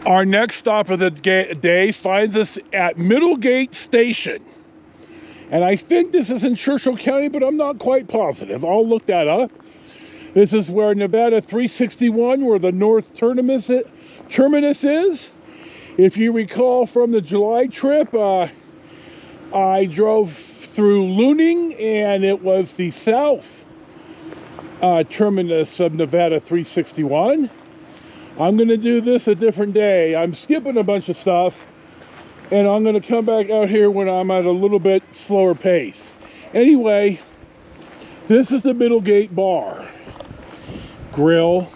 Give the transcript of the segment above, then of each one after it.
Our next stop of the day finds us at Middlegate Station. And I think this is in Churchill County, but I'm not quite positive. I'll look that up. This is where Nevada 361, where the North Terminus is. If you recall from the July trip, I drove through Looning, and it was the south terminus of Nevada 361. I'm going to do this a different day. I'm skipping a bunch of stuff, and I'm going to come back out here when I'm at a little bit slower pace. Anyway, this is the Middlegate Bar Grill.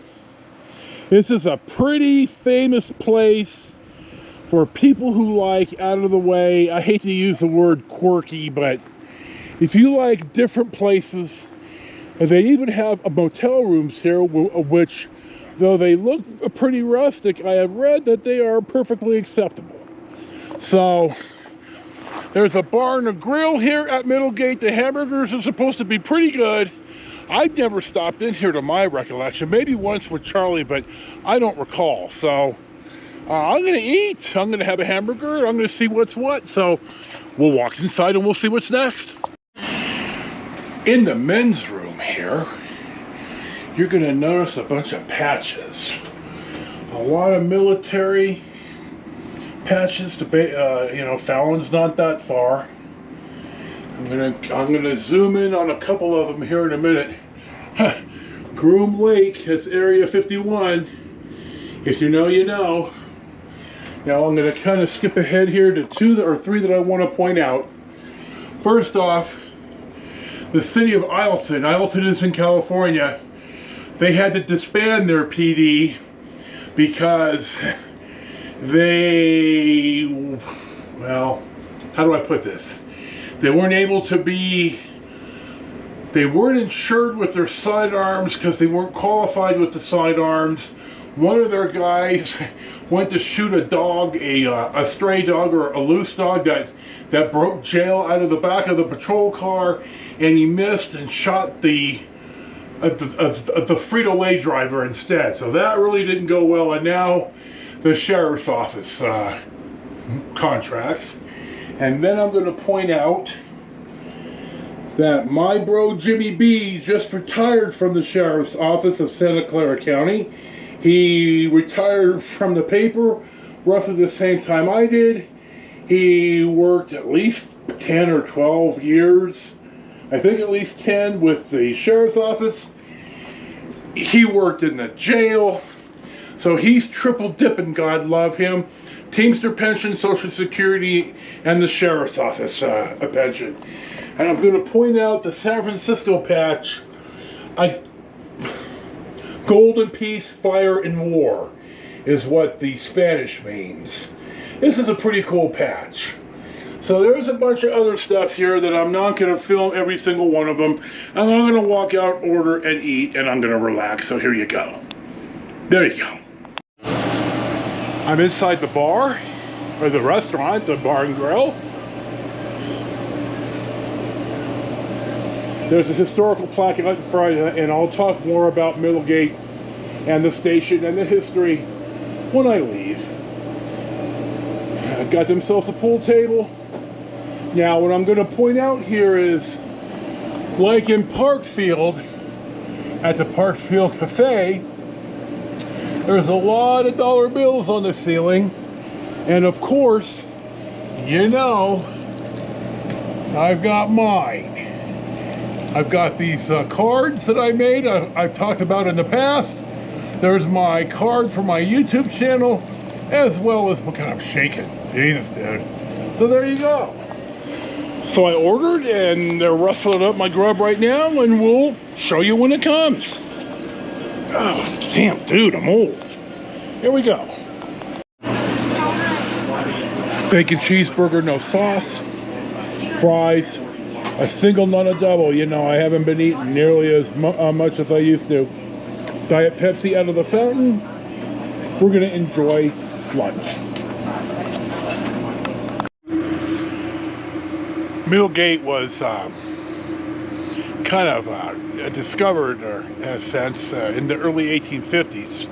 This is a pretty famous place for people who like out of the way. I hate to use the word quirky, but if you like different places, and they even have motel rooms here, which, though they look pretty rustic, I have read that they are perfectly acceptable. So, there's a bar and a grill here at Middlegate. The hamburgers are supposed to be pretty good. I've never stopped in here to my recollection. Maybe once with Charlie, but I don't recall. So, I'm going to eat. I'm going to have a hamburger. I'm going to see what's what. So, we'll walk inside and we'll see what's next. In the men's room here, you're going to notice a bunch of patches. A lot of military patches to Fallon's not that far. I'm gonna zoom in on a couple of them here in a minute. Groom Lake, that's Area 51. If you know, you know. Now I'm gonna kind of skip ahead here to 2 or 3 that I want to point out. First off, the city of Ileton. Ileton is in California. They had to disband their PD because well, how do I put this? They weren't insured with their sidearms because they weren't qualified with the sidearms. One of their guys went to shoot a dog, a stray dog or a loose dog that broke jail out of the back of the patrol car, and he missed and shot the Frito-Lay driver instead. So that really didn't go well, and now the sheriff's office contracts. And then I'm going to point out that my bro Jimmy B just retired from the sheriff's office of Santa Clara County. He retired from the paper roughly the same time I did. He worked at least 10 or 12 years, I think at least 10, with the sheriff's office. He worked in the jail, so he's triple dipping, God love him. Teamster pension, Social Security, and the sheriff's office a pension. And I'm going to point out the San Francisco patch. Golden Peace, Fire, and War is what the Spanish means. This is a pretty cool patch. So there's a bunch of other stuff here that I'm not going to film every single one of them. And I'm going to walk out, order, and eat, and I'm going to relax. So here you go. There you go. I'm inside the bar, or the restaurant, the bar and grill. There's a historical plaque out in front, and I'll talk more about Middlegate and the station and the history when I leave. Got themselves a pool table. Now, what I'm going to point out here is, like in Parkfield, at the Parkfield Cafe, there's a lot of dollar bills on the ceiling. And of course, you know, I've got mine. I've got these cards that I made, I've talked about in the past. There's my card for my YouTube channel, as well as, what kind of shaking? Jesus, dude. So there you go. So I ordered, and they're rustling up my grub right now, and we'll show you when it comes. Oh, damn, dude, I'm old. Here we go. Bacon cheeseburger, no sauce, fries, a single, not a double. You know, I haven't been eating nearly as much as I used to. Diet Pepsi out of the fountain. We're going to enjoy lunch. Middlegate was kind of discovered, in a sense, in the early 1850s,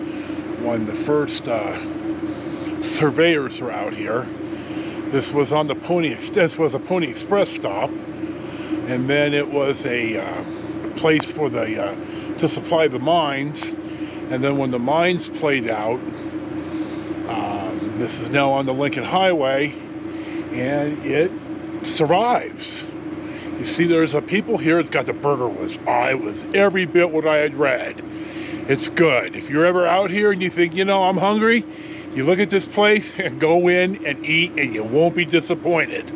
when the first surveyors were out here. This was on the this was a Pony Express stop, and then it was a place for the to supply the mines. And then when the mines played out, this is now on the Lincoln Highway, and it survives. You see, there's a people here. It's got the burger was it was every bit what I had read. It's good. If you're ever out here and you think, you know, I'm hungry, you look at this place and go in and eat, and you won't be disappointed.